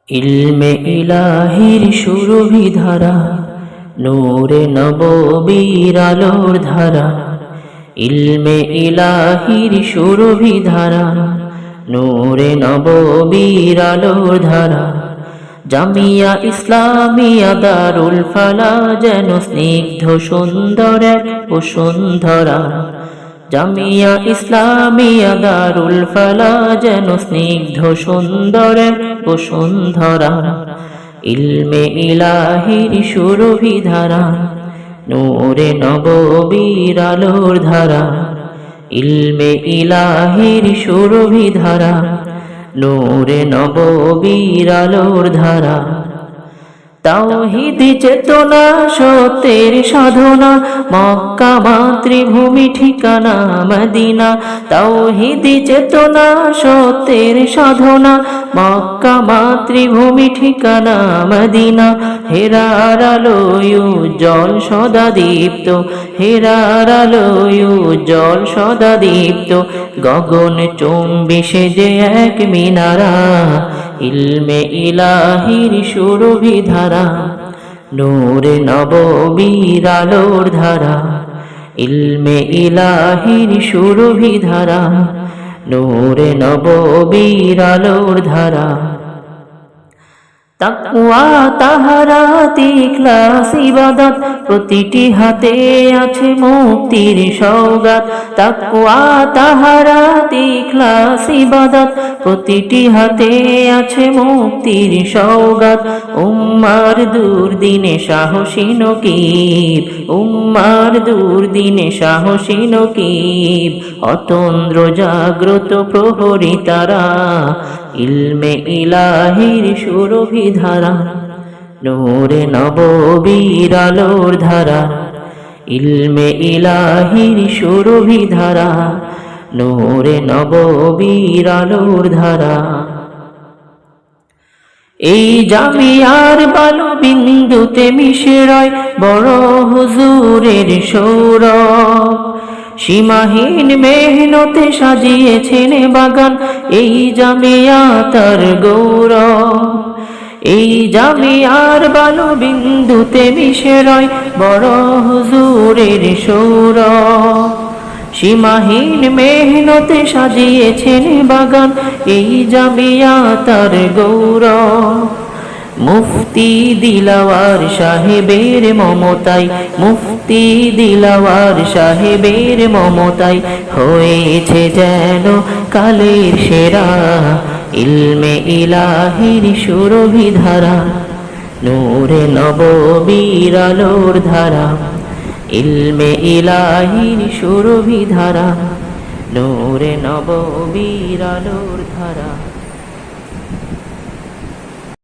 ইলমে ইলাহির সুরভি ধারা, নূরে নববীর আলোর ধারা। ইলমে ইলাহির সুরভি ধারা, নূরে নববীর আলোর ধারা। জামিয়া ইসলামিয়া দারুল ফালা যেন স্নিগ্ধ সুন্দর এক বসুন্ধরা। জামিয়া ইসলামিয়া দারুল ফালা যেন স্নিগ্ধ সুন্দর এক বসুন্ধরা। ইলমে ইলাহির সুরভি ধারা, নূরে নববীর আলোর ধারা। ইলমে ইলাহির সুরভি ধারা, নূরে নববীর আলোর ধারা। তাওহীদ চেতনা সত্যের সাধনা, মক্কা মাতৃভূমি ঠিকানা মদিনা। তাওহীদ চেতনা সত্যের সাধনা, মক্কা মাতৃভূমি ঠিকানা মদিনা। হেরার আলোয় উজ্জ্বল সদা দীপ্ত, হেরার আলোয় উজ্জ্বল সদা দীপ্ত। গগন চুম্বি সেজে এক মিনারা। ইলমে ইলাহির সুরভি ধারা, নূরে নববীর আলোর ধারা। ইলমে ইলাহির সুরভি ধারা, নূরে নববীর আলোর ধারা। তাকওয়া তাহারাত ইখলাস ইবাদত, প্রতিটি হাতে আছে মুক্তির সওগাত। তাকওয়া তাহারাত ইখলাস ইবাদত, প্রতিটি হাতে আছে মুক্তির সওগাত। উম্মার দুর্দিনে সাহসী নকিব, উম্মার দুর্দিনে সাহসী নকিব। অতন্দ্র জাগ্রত প্রহরী তারা। ইলমে ইলাহির সুরভি ধারা, নূরে নববীর আলোর ধারা। ইলমে ইলাহির সুরভি ধারা, নূরে নববীর আলোর ধারা। এই জামিয়ার বালু বিন্দুতে মিশে রয় বড় হুজুরের সৌরভ। সীমাহীন মেহনতে সাজিয়েছেন বাগান, এই জামিয়া তার গৌরব। এই জামিয়ার বালু বিন্দুতে মিশে রয় বড় হুজুরের সৌরভ। সীমাহীন মেহনতে সাজিয়েছেন বাগান, এই জামিয়া তার গৌরব। মুফতি দিলাওয়ার সাহেবের মমতায়, মুফতি দিলাওয়ার সাহেবের মমতায় হয়েছে যেন কালের সেরা। ইলমে ইলাহির সুরভি ধারা, নূরে নববীর আলোর ধারা। ইলমে ইলাহির সুরভি ধারা, নূরে নববীর আলোর ধারা।